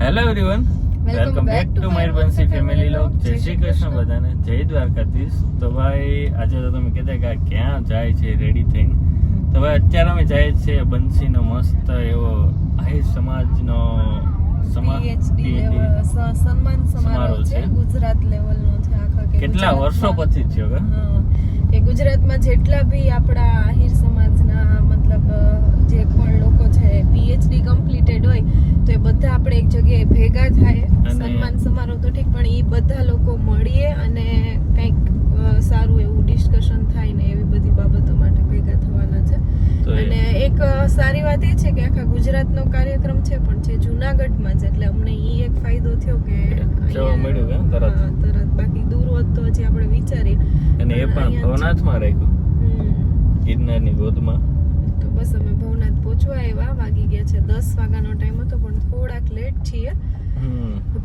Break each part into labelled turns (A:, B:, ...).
A: Hello everyone, welcome back to Mayurbhanshi family લોગ. જય શ્રી કૃષ્ણ બધાને, જય દ્વારકાધીશ. તો ભાઈ આજે તો તમે કહેતા કે ક્યાં જાય છે રેડી થઈને. તો ભાઈ અત્યારે અમે જાય છે બંસીનો મસ્ત એવો આહિર સમાજનો
B: સન્માન સમારોહ છે. ગુજરાત લેવલનો છે આખા.
A: કેટલા વર્ષો પછી થયો
B: કે ગુજરાતમાં જેટલા બી આપણા આહિર સમાજના મતલબ જે પણ લોકો છે પીએચડી કમ્પ્લીટેડ હોય તો એ બધા આપણે એક જગ્યાએ ભેગા થાય. સન્માન સમારોહ તો ઠીક, પણ એ બધા લોકો મળીએ અને કંઈક સારું એવું ડિસ્કશન થાય ને એવી બધી બાબતો માટે ભેગા થવાના છે. અને એક સારી વાત એ છે કે આખા ગુજરાતનો કાર્યક્રમ છે પણ છે જુનાગઢમાં જ, એટલે અમને એ એક ફાયદો થયો કે તરત. બાકી દૂર હોત તો હજી આપણે વિચારીએ.
A: અને એ પણ ભવનાથમાં રાખ્યું, ગિરનારની ગોદમાં.
B: તો બસ અમે ભવનાથ પહોંચવા આવ્યા, વાગી ગયા છે 10 વાગ્યાનો ટાઈમ હતો પણ થોડાક લેટ છીએ.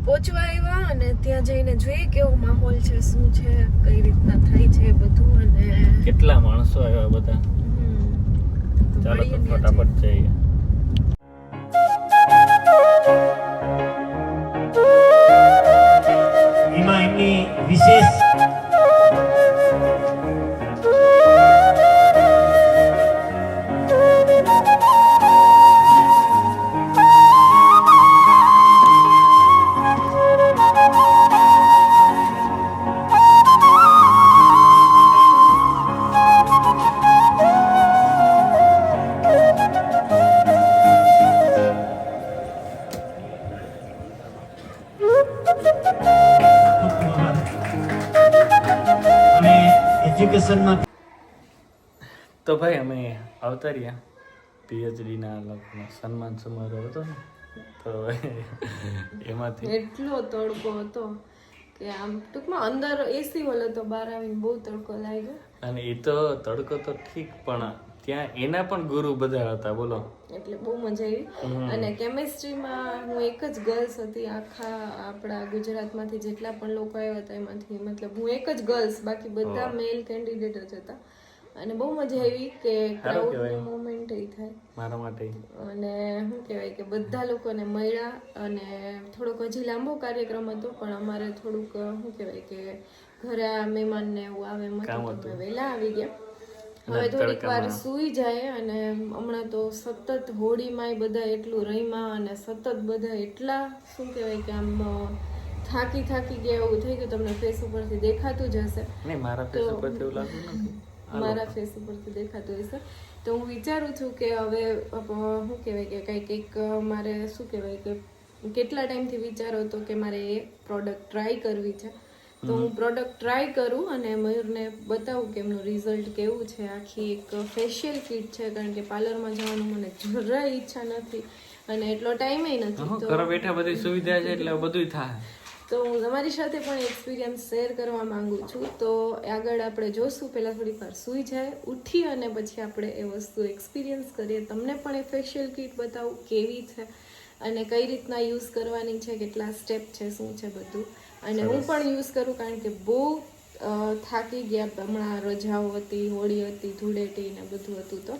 B: પહોંચવા આવ્યા અને ત્યાં જઈને જોઈએ કેવો માહોલ છે, શું છે, કઈ રીતના થાય છે બધું અને
A: કેટલા માણસો આવ્યા બધા. ચાલો તો ફટાફટ જઈએ.
C: એમાં એમની વિશેષ એજ્યુકેશનમાં.
A: તો ભાઈ અમે આવતા રહ્યા પીએચડીના લોકોનો સન્માન સમારોહ હતો ને, તો એમાંથી
B: એટલો તડકો હતો કે આમ ટૂંકમાં અંદર એસી હોલ હતો, બહાર આવીને બહુ તડકો લાગ્યો.
A: અને એ તો તડકો તો ઠીક, પણ ત્યાં એના પણ ગુરુ બધા હતા, બોલો.
B: એટલે બહુ મજા આવી. અને કેમેસ્ટ્રીમાં હું એક જ ગર્લ્સ હતી આખા આપણા ગુજરાતમાંથી જેટલા પણ લોકો આવ્યા હતા એમાંથી, મતલબ હું એક જ ગર્લ્સ, બાકી બધા મેલ કેન્ડિડેટ જ હતા. અને બહુ મજા આવી કે ક્રાઉડની મોમેન્ટ એ થાય
A: મારા માટે.
B: અને શું કહેવાય કે બધા લોકોને મળ્યા. અને થોડોક હજી લાંબો કાર્યક્રમ હતો પણ અમારે થોડુંક શું કહેવાય કે ઘરે મહેમાનને એવું આવે મતલબ વહેલા આવી ગયા. હવે થોડીક વાર સુઈ જાય. અને હમણાં તો સતત હોળીમાં બધા એટલું રહીમાં અને સતત બધા એટલા શું કહેવાય કે આમ થાકી ગયા એવું થઈ ગયું. તમને ફેસ ઉપરથી દેખાતું જ હશે.
A: મારા ફેસ ઉપરથી એવું લાગતું નથી,
B: મારા ફેસ ઉપરથી દેખાતું હશે. તો હું વિચારું છું કે હવે શું કહેવાય કે કંઈક મારે શું કહેવાય કે કેટલા ટાઈમથી વિચારો હતો કે મારે એ પ્રોડક્ટ ટ્રાય કરવી છે. તો હું પ્રોડક્ટ ટ્રાય કરું અને મયુરને બતાવું કે એમનું રિઝલ્ટ કેવું છે. આખી એક ફેશિયલ કિટ છે, કારણ કે પાર્લરમાં જવાનું મને જરાય ઈચ્છા નથી અને એટલો ટાઈમે નથી. તો
A: ઘરે બેઠા બધી સુવિધા છે એટલે બધું થાય.
B: તો હું તમારી સાથે પણ એક્સપિરિયન્સ શેર કરવા માંગુ છું. તો આગળ આપણે જોશું, પહેલાં થોડીક વાર સૂઈ જાય, ઉઠી અને પછી આપણે એ વસ્તુ એક્સપિરિયન્સ કરીએ. તમને પણ એ ફેશિયલ કિટ બતાવું કેવી છે અને કઈ રીતના યુઝ કરવાની છે, કેટલા સ્ટેપ છે, શું છે બધું. અને હું પણ યુઝ કરું કારણ કે બહુ થાકી ગયા. હમણાં રજાઓ હતી, હોળી હતી, ધૂળેટી ને બધું હતું. તો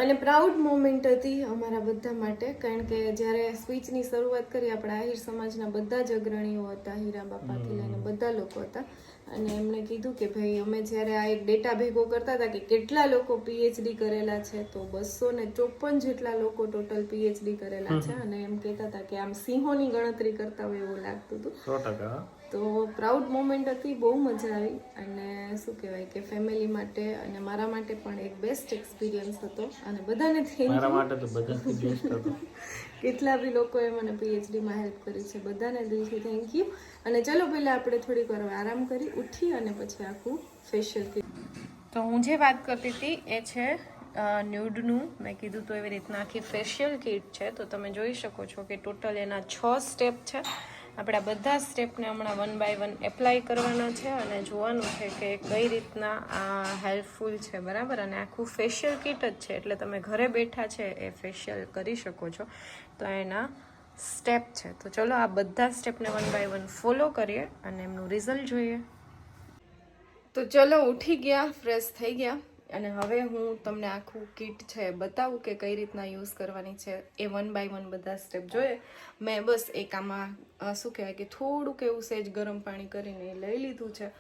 B: અને પ્રાઉડ મોમેન્ટ હતી અમારા બધા માટે, કારણ કે જ્યારે સ્પીચની શરૂઆત કરી આપણા આહિર સમાજના બધા જ અગ્રણીઓ હતા, હીરા બાપાથી લઈને બધા લોકો હતા. અને એમણે કીધું કે ભાઈ અમે જ્યારે આ એક ડેટા ભેગો કરતા હતા કે કેટલા લોકો પીએચડી કરેલા છે, તો 254 જેટલા લોકો ટોટલ પીએચડી કરેલા છે. અને એમ કહેતા હતા કે આમ સિંહોની ગણતરી કરતા હોય એવું લાગતું હતું.
A: 100%.
B: તો પ્રાઉડ મોમેન્ટ હતી, બહુ મજા આવી. અને શું કહેવાય કે ફેમિલી માટે અને મારા માટે પણ એક બેસ્ટ એક્સપિરિયન્સ હતો. અને બધાને
A: મારા માટે તો બધાથી બેસ્ટ હતો.
B: કેટલા બી લોકોએ મને પીએચડીમાં હેલ્પ કરી છે, બધાને દિલથી થેન્ક યુ. અને ચલો પહેલાં આપણે થોડીક વાર આરામ કરી ઉઠી અને પછી આખું ફેશિયલ કિટ. તો હું જે વાત કરતી હતી એ છે ન્યૂડનું. મેં કીધું તો એવી રીતના આખી ફેશિયલ કિટ છે. તો તમે જોઈ શકો છો કે ટોટલ એના 6 સ્ટેપ છે. આપણે આ બધા સ્ટેપને હમણાં 1 બાય 1 એપ્લાય કરવાના છે અને જોવાનું છે કે કઈ રીતના આ હેલ્પફુલ છે, બરાબર. અને આખું ફેશિયલ કિટ જ છે એટલે તમે ઘરે બેઠા છે એ ફેશિયલ કરી શકો છો. તો એના સ્ટેપ છે. તો ચલો આ બધા સ્ટેપને 1 બાય 1 ફોલો કરીએ અને એમનું રિઝલ્ટ જોઈએ. તો ચલો ઉઠી ગયા, ફ્રેશ થઈ ગયા અને હવે હું તમને આખું કિટ છે બતાવું કે કઈ રીતના યુઝ કરવાની છે. એ 1 બાય 1 બધા સ્ટેપ જોઈએ. મેં બસ એક આમાં શું કહેવાય કે થોડુંક એવું સહેજ ગરમ પાણી કરીને લઈ લીધું છે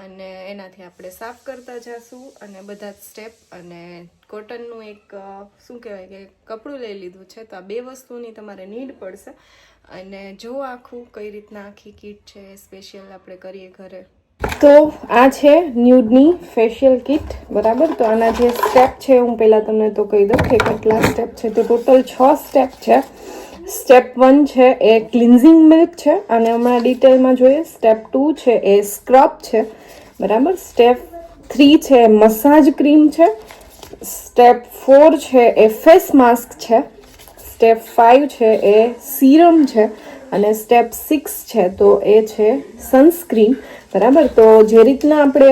B: અને એનાથી આપણે સાફ કરતા જઈશું અને બધા જ સ્ટેપ. અને કોટનનું એક શું કહેવાય કે કપડું લઈ લીધું છે. તો આ 2 વસ્તુની તમારે નીડ પડશે. અને જો આખું કઈ રીતના આખી કિટ છે સ્પેશિયલ આપણે કરીએ ઘરે. તો આ છે ન્યૂડની ફેશિયલ કિટ, બરાબર. તો આના જે સ્ટેપ છે હું પહેલાં તમને તો કહી દઉં કે કેટલા સ્ટેપ છે. તો ટોટલ 6 સ્ટેપ છે. સ્ટેપ 1 છે એ ક્લિન્ઝિંગ મિલ્ક છે અને હમણાં ડિટેલમાં જોઈએ. સ્ટેપ 2 છે એ સ્ક્રબ છે, બરાબર. સ્ટેપ 3 છે મસાજ ક્રીમ છે. સ્ટેપ 4 છે એ ફેસ માસ્ક છે. સ્ટેપ 5 છે એ સીરમ છે અને સ્ટેપ 6 છે તો એ છે સનસ્ક્રીન, બરાબર. તો જે રીતના આપણે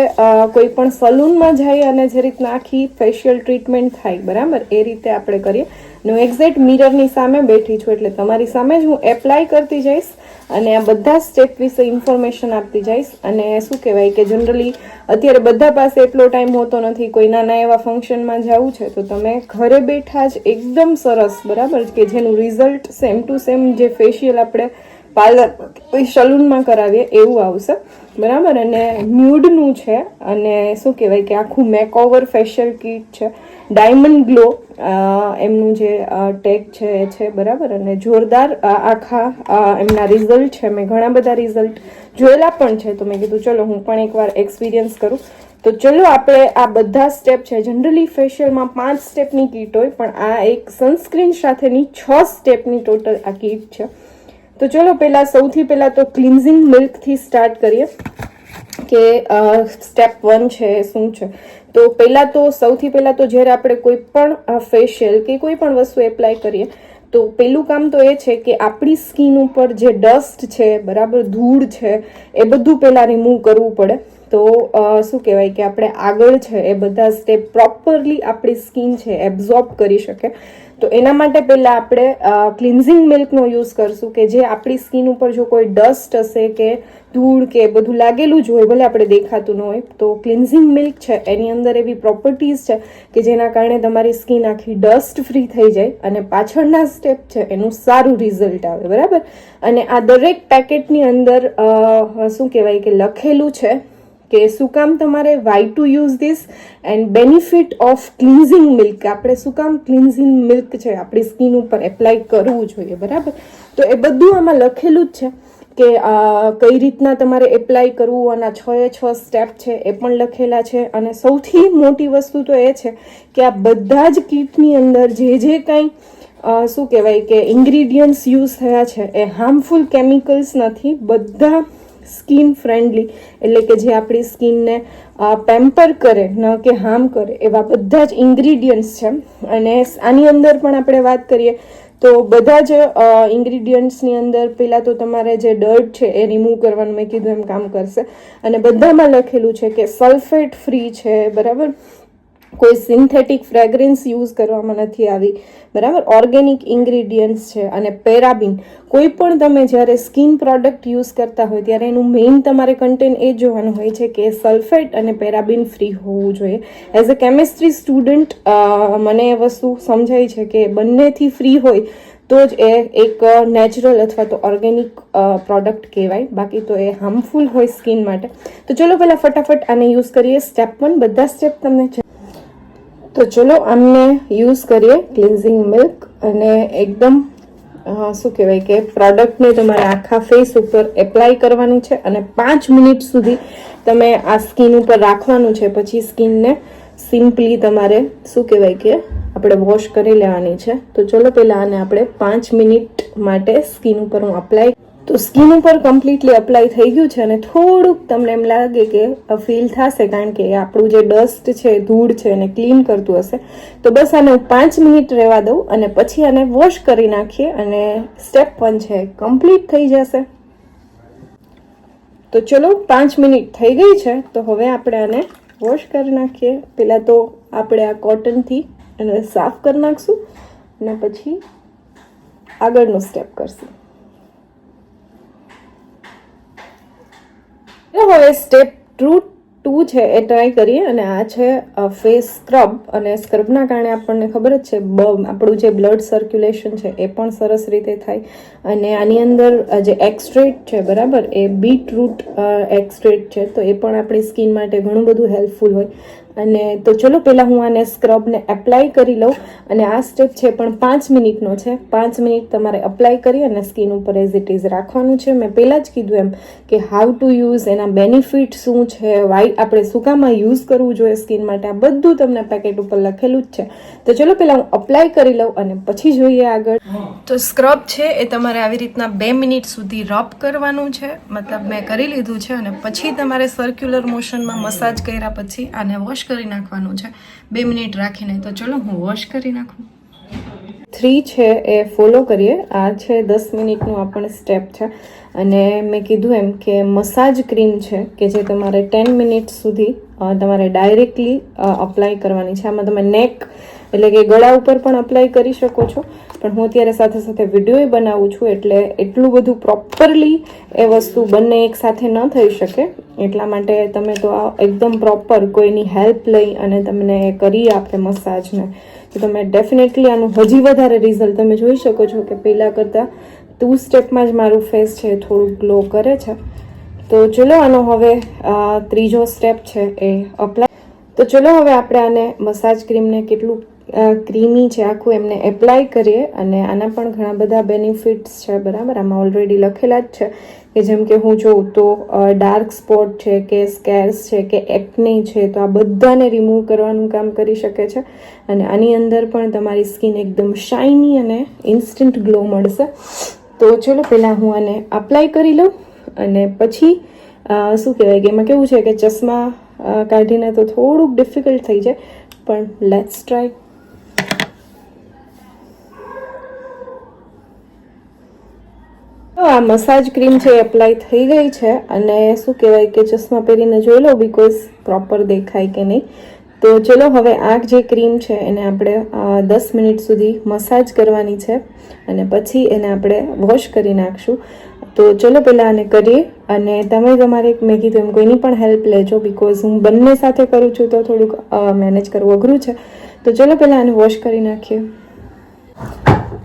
B: કોઈ પણ સલૂનમાં જઈએ અને જે રીતના આખી ફેશિયલ ટ્રીટમેન્ટ થાય, બરાબર, એ રીતે આપણે કરીએ. હું એક્ઝેક્ટ મિરરની સામે બેઠી છું એટલે તમારી સામે જ હું એપ્લાય કરતી જઈશ અને આ બધા સ્ટેપ વિશે ઇન્ફોર્મેશન આપતી જઈશ. અને શું કહેવાય કે જનરલી અત્યારે બધા પાસે એટલો ટાઈમ હોતો નથી. કોઈ નાના એવા ફંક્શનમાં જવું છે તો તમે ઘરે બેઠા જ એકદમ સરસ, બરાબર, કે જેનું રિઝલ્ટ સેમ ટુ સેમ જે ફેશિયલ આપણે પાર્લર કોઈ સલૂનમાં કરાવીએ એવું આવશે, બરાબર. અને ન્યૂડનું છે અને શું કહેવાય કે આખું મેકઓવર ફેશિયલ કિટ છે. ડાયમંડ ગ્લો એમનું જે ટેગ છે એ છે, બરાબર. અને જોરદાર આખા એમના રિઝલ્ટ છે. મેં ઘણા બધા રિઝલ્ટ જોયેલા પણ છે તો મેં કીધું ચલો હું પણ એકવાર એક્સપિરિયન્સ કરું. તો ચલો આપણે આ બધા સ્ટેપ છે. જનરલી ફેશિયલમાં 5 સ્ટેપની કીટ હોય પણ આ એક સનસ્ક્રીન સાથેની 6 સ્ટેપની ટોટલ આ કીટ છે. તો ચલો સૌથી પહેલાં તો ક્લિન્ઝિંગ મિલ્કથી સ્ટાર્ટ કરીએ કે સ્ટેપ 1 છે એ શું છે. તો સૌથી પહેલાં તો જ્યારે આપણે કોઈ પણ ફેશિયલ કે કોઈ પણ વસ્તુ એપ્લાય કરીએ તો પહેલું કામ તો એ છે કે આપણી સ્કિન ઉપર જે ડસ્ટ છે, બરાબર, ધૂળ છે, એ બધું પહેલાં રિમૂવ કરવું પડે. તો શું કહેવાય કે આપણે આગળ છે એ બધા સ્ટેપ પ્રોપરલી આપણી સ્કિન છે એબ્ઝોર્બ કરી શકે. તો એના માટે પહેલાં આપણે ક્લિન્ઝિંગ મિલ્કનો યુઝ કરશું કે જે આપણી સ્કિન ઉપર જો કોઈ ડસ્ટ હશે કે ધૂળ કે બધું લાગેલું જ હોય, ભલે આપણે દેખાતું ન હોય, તો ક્લિન્ઝિંગ મિલ્ક છે એની અંદર એવી પ્રોપર્ટીઝ છે કે જેના કારણે તમારી સ્કિન આખી ડસ્ટ ફ્રી થઈ જાય અને પાછળના સ્ટેપ છે એનું સારું રિઝલ્ટ આવે, બરાબર. અને આ દરેક પેકેટની અંદર શું કહેવાય કે લખેલું છે કે શું કામ તમારે why to use this and benefit of cleansing milk. આપણે શું કામ ક્લિન્ઝિંગ મિલ્ક છે આપણી સ્કિન ઉપર એપ્લાય કરવું જોઈએ, બરાબર. તો એ બધું આમાં લખેલું જ છે કે કઈ રીતના તમારે એપ્લાય કરવું અને 6 સ્ટેપ છે એ પણ લખેલા છે. અને સૌથી મોટી વસ્તુ તો એ છે કે આ બધા જ કીટની અંદર જે કાંઈ શું કહેવાય કે ઇન્ગ્રીડિયન્ટ્સ યુઝ થયા છે એ હાર્મફુલ કેમિકલ્સ નથી. બધા સ્કિન ફ્રેન્ડલી, એટલે કે જે આપણી સ્કિનને પેમ્પર કરે ન કે હાર્મ કરે એવા બધા જ ઇન્ગ્રીડિયન્ટ્સ છે. અને આની અંદર પણ આપણે વાત કરીએ તો બધા જ ઇન્ગ્રીડિયન્ટ્સની અંદર પહેલાં તો તમારે જે ડર્ટ છે એ રિમૂવ કરવાનું મેં કીધું એમ કામ કરશે. અને બધામાં લખેલું છે કે સલ્ફેટ ફ્રી છે, બરાબર. કોઈ સિન્થેટિક ફ્રેગ્રન્સ યુઝ કરવામાં નથી આવી, બરાબર. ઓર્ગેનિક ઇન્ગ્રીડિયન્ટ્સ છે. અને પેરાબિન, કોઈ પણ તમે જ્યારે સ્કિન પ્રોડક્ટ યુઝ કરતા હોય ત્યારે એનું મેઇન તમારે કન્ટેન્ટ એ જોવાનું હોય છે કે સલ્ફેટ અને પેરાબિન ફ્રી હોવું જોઈએ. એઝ અ કેમિસ્ટ્રી સ્ટુડન્ટ મને એ વસ્તુ સમજાય છે કે બંનેથી ફ્રી હોય તો જ એ એક નેચરલ અથવા તો ઓર્ગેનિક પ્રોડક્ટ કહેવાય, બાકી તો એ હાર્મફુલ હોય સ્કિન માટે. તો ચલો પહેલાં ફટાફટ આને યુઝ કરીએ. સ્ટેપ 1 બધા સ્ટેપ તમને તો ચલો આમને યુઝ કરીએ ક્લિન્ઝિંગ મિલ્ક. અને એકદમ શું કહેવાય કે પ્રોડક્ટને તમારે આખા ફેસ ઉપર એપ્લાય કરવાની છે અને 5 મિનિટ સુધી તમે આ સ્કિન ઉપર રાખવાનું છે. પછી સ્કિનને સિમ્પલી તમારે શું કહેવાય કે આપણે વોશ કરી લેવાની છે. તો ચલો પહેલાં આને આપણે 5 મિનિટ માટે સ્કિન ઉપર હું અપ્લાય. તો સ્કિન ઉપર કમ્પ્લીટલી અપ્લાય થઈ ગયું છે અને થોડુંક તમને એમ લાગે કે ફીલ થશે કારણ કે આપણું જે ડસ્ટ છે, ધૂળ છે એને ક્લીન કરતું હશે. તો બસ આને હું 5 મિનિટ રહેવા દઉં અને પછી આને વોશ કરી નાખીએ અને સ્ટેપ 1 છે કમ્પ્લીટ થઈ જશે. તો ચલો 5 મિનિટ થઈ ગઈ છે તો હવે આપણે આને વોશ કરી નાખીએ. પહેલાં તો આપણે આ કોટનથી એને સાફ કરી નાખશું અને પછી આગળનું સ્ટેપ કરશું. હવે સ્ટેપ 2 2 છે એ ટ્રાય કરીએ. અને આ છે ફેસ સ્ક્રબ, અને સ્ક્રબના કારણે આપણને ખબર જ છે આપણું જે બ્લડ સર્ક્યુલેશન છે એ પણ સરસ રીતે થાય. અને આની અંદર જે એક્સ્ટ્રેટ છે બરાબર, એ બીટરૂટ એક્સ્ટ્રેટ છે, તો એ પણ આપણી સ્કિન માટે ઘણું બધું હેલ્પફુલ હોય. અને તો ચલો પહેલાં હું આને સ્ક્રબને એપ્લાય કરી લઉં. અને આ સ્ટેપ છે પણ 5 મિનિટનો છે. 5 મિનિટ તમારે અપ્લાય કરી અને સ્કિન ઉપર એઝ ઇટ ઇઝ રાખવાનું છે. મેં પહેલાં જ કીધું એમ કે હાઉ ટુ યુઝ, એના બેનિફિટ શું છે, વાય આપણે શું કામમાં યુઝ કરવું જોઈએ સ્કિન માટે, આ બધું તમને પેકેટ ઉપર લખેલું જ છે. તો ચલો પહેલાં હું અપ્લાય કરી લઉં અને પછી જોઈએ આગળ. તો સ્ક્રબ છે એ તમારે આવી રીતના 2 મિનિટ સુધી રબ કરવાનું છે, મતલબ મેં કરી લીધું છે. અને પછી તમારે સર્ક્યુલર મોશનમાં મસાજ કર્યા પછી આને વોશ કરી નાખવાનું છે 2 મિનિટ રાખીને. તો ચલો હું વોશ કરી નાખું. 3 છે એ ફોલો કરીએ. આ છે 10 મિનિટનું આપણને સ્ટેપ છે. અને મેં કીધું એમ કે મસાજ ક્રીમ છે કે જે તમારે 10 મિનિટ સુધી તમારે ડાયરેક્ટલી અપ્લાય કરવાની છે. આમાં તમે નેક એટલે કે ગળા ઉપર પણ અપ્લાય કરી શકો છો, પણ હું અત્યારે સાથે સાથે વિડીયો બનાવું છું એટલે એટલું બધું પ્રોપરલી એ વસ્તુ બંને એક સાથે ન થઈ શકે, એટલા માટે તમે તો આ એકદમ પ્રોપર કોઈની હેલ્પ લઈ અને તમને કરી આપે મસાજને, તો તમે ડેફિનેટલી આનું હજી વધારે રિઝલ્ટ તમે જોઈ શકો છો કે પહેલાં કરતાં 2 સ્ટેપમાં જ મારું ફેસ છે થોડું ગ્લો કરે છે. તો ચલો આનો હવે 3જો સ્ટેપ છે એ અપ્લાય. તો ચલો હવે આપણે આને મસાજ ક્રીમને કેટલું ક્રીમી છે આખું એમને એપ્લાય કરીએ. અને આના પણ ઘણા બધા બેનિફિટ્સ છે બરાબર, આમાં ઓલરેડી લખેલા જ છે કે જેમ કે હું જોઉં તો ડાર્ક સ્પોટ છે કે સ્કેર્સ છે કે એક્ને છે, તો આ બધાને રિમૂવ કરવાનું કામ કરી શકે છે. અને આની અંદર પણ તમારી સ્કિન એકદમ શાઇની અને ઇન્સ્ટન્ટ ગ્લો મળશે. તો ચલો પહેલાં હું આને અપ્લાય કરી લઉં અને પછી શું કહેવાય કે એમાં કેવું છે કે ચશ્મા કાઢીને તો થોડુંક ડિફિકલ્ટ થઈ જાય, પણ લેટ્સ ટ્રાય. આ મસાજ ક્રીમ છે એપ્લાય થઈ ગઈ છે. અને શું કહેવાય કે ચશ્મા પહેરીને જોઈ લો બીકોઝ પ્રોપર દેખાય કે નહીં. તો ચલો હવે આ જે ક્રીમ છે એને આપણે 10 મિનિટ સુધી મસાજ કરવાની છે અને પછી એને આપણે વોશ કરી નાખશું. તો ચલો પહેલાં આને કરીએ. અને તમે તમારે મેં કીધું એમ કોઈની પણ હેલ્પ લેજો, બીકોઝ હું બંને સાથે કરું છું તો થોડુંક મેનેજ કરવું અઘરું છે. તો ચલો પહેલાં આને વોશ કરી નાખીએ.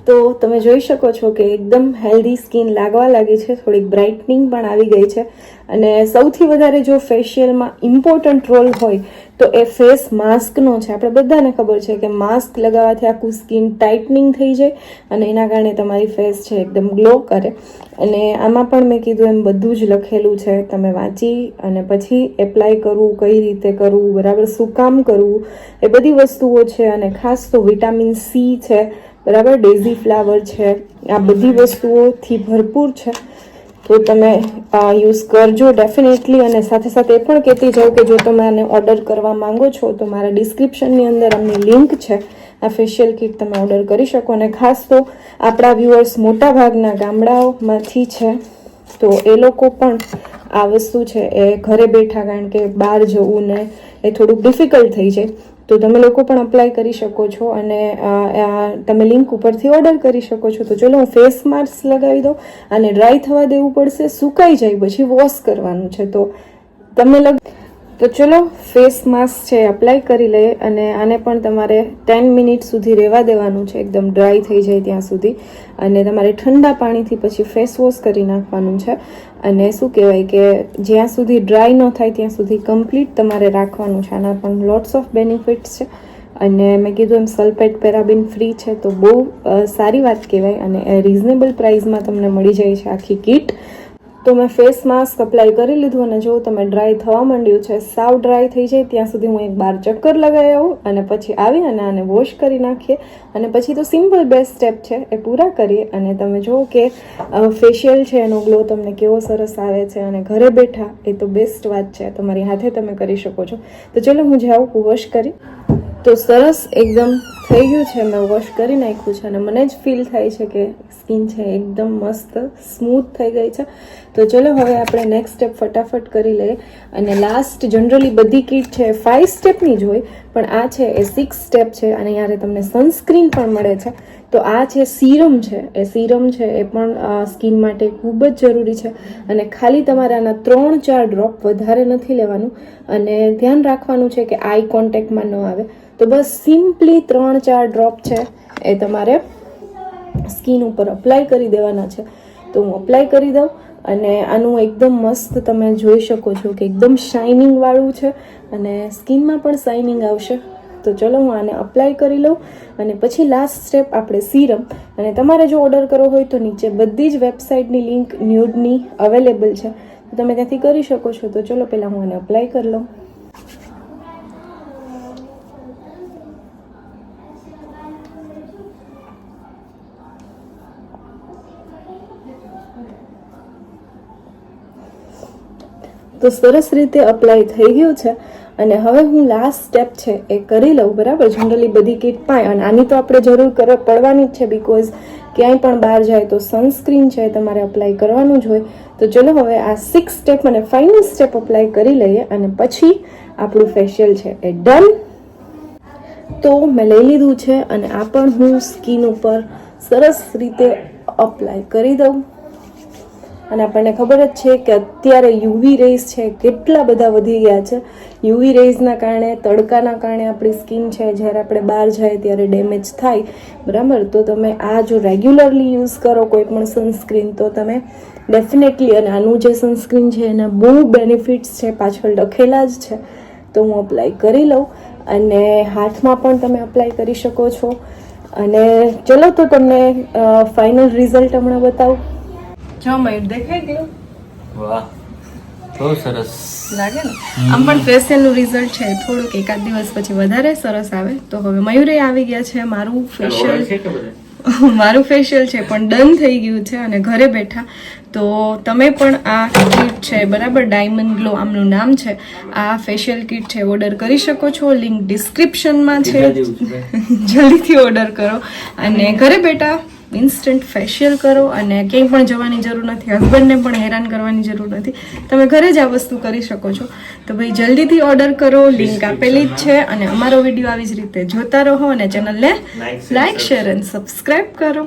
B: તો તમે જોઈ શકો છો કે એકદમ હેલ્ધી સ્કિન લાગવા લાગી છે, થોડીક બ્રાઇટનિંગ પણ આવી ગઈ છે. અને સૌથી વધારે જો ફેશિયલમાં ઇમ્પોર્ટન્ટ રોલ હોય તો એ ફેસ માસ્કનો છે. આપણે બધાને ખબર છે કે માસ્ક લગાવવાથી આખું સ્કિન ટાઇટનિંગ થઈ જાય અને એના કારણે તમારી ફેસ છે એકદમ ગ્લો કરે. અને આમાં પણ મેં કીધું એમ બધું જ લખેલું છે, તમે વાંચી અને પછી એપ્લાય કરવું, કઈ રીતે કરવું બરાબર, શું કામ કરવું, એ બધી વસ્તુઓ છે. અને ખાસ તો વિટામિન સી છે બરાબર, ડેઝી ફ્લાવર છે, આ બધી વસ્તુઓથી ભરપૂર છે. તો તમે યુઝ કરજો ડેફિનેટલી. અને સાથે સાથે એ પણ કહેતી જાઉં કે જો તમે આને ઓર્ડર કરવા માંગો છો તો મારા ડિસ્ક્રિપ્શનની અંદર અમની લિંક છે, આ ફેશિયલ કિટ તમે ઓર્ડર કરી શકો. અને ખાસ તો આપણા વ્યુઅર્સ મોટા ભાગના ગામડાઓમાંથી છે, તો એ લોકો પણ આ વસ્તુ છે એ ઘરે બેઠા, કારણ કે બહાર જવું ને એ થોડુંક ડિફિકલ્ટ થઈ જાય, તો તમે લોકો પણ અપ્લાય કરી શકો છો અને તમે લિંક ઉપરથી ઓર્ડર કરી શકો છો. તો ચલો હું ફેસ માસ્ક લગાવી દઉં. અને ડ્રાય થવા દેવું પડશે, સુકાઈ જાય પછી વોશ કરવાનું છે. તો તમે તો ચલો ફેસ માસ્ક છે અપ્લાય કરી લઈએ. અને આને પણ તમારે 10 મિનિટ સુધી રહેવા દેવાનું છે, એકદમ ડ્રાય થઈ જાય ત્યાં સુધી. અને તમારે ઠંડા પાણીથી પછી ફેસ વોશ કરી નાખવાનું છે. અને શું કહેવાય કે જ્યાં સુધી ડ્રાય ન થાય ત્યાં સુધી કમ્પ્લીટ તમારે રાખવાનું છે. આના પણ લોટ્સ ઓફ બેનિફિટ્સ છે. અને મેં કીધું એમ સલ્ફેટ પેરાબિન ફ્રી છે, તો બહુ સારી વાત કહેવાય. અને રિઝનેબલ પ્રાઇસમાં તમને મળી જાય છે આખી કિટ. તો મેં ફેસ માસ્ક અપ્લાય કરી લીધું અને જો તમે ડ્રાય થવા માંડ્યું છે, સાવ ડ્રાય થઈ જાય ત્યાં સુધી હું એક બાર ચક્કર લગાવી આવું અને પછી આવી અને આને વોશ કરી નાખીએ. અને પછી તો સિમ્પલ 2 સ્ટેપ છે એ પૂરા કરીએ અને તમે જુઓ કે ફેશિયલ છે એનો ગ્લો તમને કેવો સરસ આવે છે. અને ઘરે બેઠા એ તો બેસ્ટ વાત છે, તમારી હાથે તમે કરી શકો છો. તો ચલો હું જાઉં વોશ કરી. તો સરસ એકદમ થઈ ગયું છે, મેં વોશ કરી નાખ્યું છે અને મને જ ફીલ થાય છે કે સ્કિન છે એકદમ મસ્ત સ્મૂથ થઈ ગઈ છે. તો ચલો હવે આપણે નેક્સ્ટ સ્ટેપ ફટાફટ કરી લઈએ. અને લાસ્ટ જનરલી બધી કિટ છે 5 સ્ટેપની જ હોય, પણ આ છે એ 6 સ્ટેપ છે અને યારે તમને સનસ્ક્રીન પણ મળે છે. તો આ છે સીરમ છે, એ સીરમ છે એ પણ સ્કિન માટે ખૂબ જ જરૂરી છે અને ખાલી તમારે આના 3-4 ડ્રોપ, વધારે નથી લેવાનું અને ધ્યાન રાખવાનું છે કે આઈ કોન્ટેક્ટમાં ન આવે. તો બસ સિમ્પલી 3-4 ડ્રોપ છે એ તમારે સ્કિન ઉપર અપ્લાય કરી દેવાના છે. તો હું અપ્લાય કરી દઉં અને આનું એકદમ મસ્ત તમે જોઈ શકો છો કે એકદમ શાઇનિંગ વાળું છે અને સ્કિનમાં પણ શાઇનિંગ આવશે. તો ચલો હું આને અપ્લાય કરી લઉં અને પછી લાસ્ટ સ્ટેપ આપણે સીરમ. અને તમારે જો ઓર્ડર કરવો હોય તો નીચે બધી જ વેબસાઇટની લિંક ન્યૂડની અવેલેબલ છે, તો તમે ત્યાંથી કરી શકો છો. તો ચલો પહેલાં હું આને અપ્લાય કરી લઉં. તો સરસ રીતે અપ્લાય થઈ ગયું છે અને હવે હું લાસ્ટ સ્ટેપ છે એ કરી લઉં. બરાબર, જનરલી બધી કીટ પાય અને આની તો આપણે જરૂર પડવાની જ છે, બિકોઝ ક્યાંય પણ બહાર જાય તો સનસ્ક્રીન છે તમારે અપ્લાય કરવાનું જ હોય. તો ચલો હવે આ 6 સ્ટેપ અને ફાઇનલ સ્ટેપ અપ્લાય કરી લઈએ અને પછી આપણું ફેશિયલ છે એ ડન. તો મેં લઈ લીધું છે અને આ પણ હું સ્કિન ઉપર સરસ રીતે અપ્લાય કરી દઉં. અને આપણને ખબર જ છે કે અત્યારે યુવી રેઝ છે કેટલા બધા વધી ગયા છે. યુવી રેઝના કારણે, તડકાના કારણે આપણી સ્કિન છે જ્યારે આપણે બહાર જાય ત્યારે ડેમેજ થાય. બરાબર, તો તમે આ જો રેગ્યુલરલી યુઝ કરો કોઈ પણ સનસ્ક્રીન તો તમે ડેફિનેટલી, અને આનું જે સનસ્ક્રીન છે એના બહુ બેનિફિટ્સ છે પાછળ લખેલા જ છે. તો હું અપ્લાય કરી લઉં અને હાથમાં પણ તમે અપ્લાય કરી શકો છો. અને ચલો તો તમને ફાઇનલ રિઝલ્ટ હમણાં બતાવું. જો મયુર દેખાઈ ગયું?
A: વાહ, બહુ સરસ
B: લાગે ને? આમ પણ ફેશિયલનું રિઝલ્ટ છે થોડુંક એકાદ દિવસ પછી વધારે સરસ આવે. તો હવે મયુરે આવી ગયા છે. મારું ફેશિયલ છે પણ ડન થઈ ગયું છે અને ઘરે બેઠા. તો તમે પણ આ કીટ છે, બરાબર, ડાયમંડ ગ્લો આમનું નામ છે, આ ફેશિયલ કીટ છે ઓર્ડર કરી શકો છો. લિંક ડિસ્ક્રિપ્શનમાં છે, જલ્દીથી ઓર્ડર કરો અને ઘરે બેઠા ઇન્સ્ટન્ટ ફેશિયલ કરો અને ક્યાંય પણ જવાની જરૂર નથી, હસબન્ડને પણ હેરાન કરવાની જરૂર નથી. તમે ઘરે જ આ વસ્તુ કરી શકો છો. તો ભાઈ જલ્દીથી ઓર્ડર કરો, લિંક આપેલી જ છે. અને અમારો વિડીયો આવી જ રીતે જોતા રહો અને ચેનલને લાઈક, શેર અને સબસ્ક્રાઈબ કરો.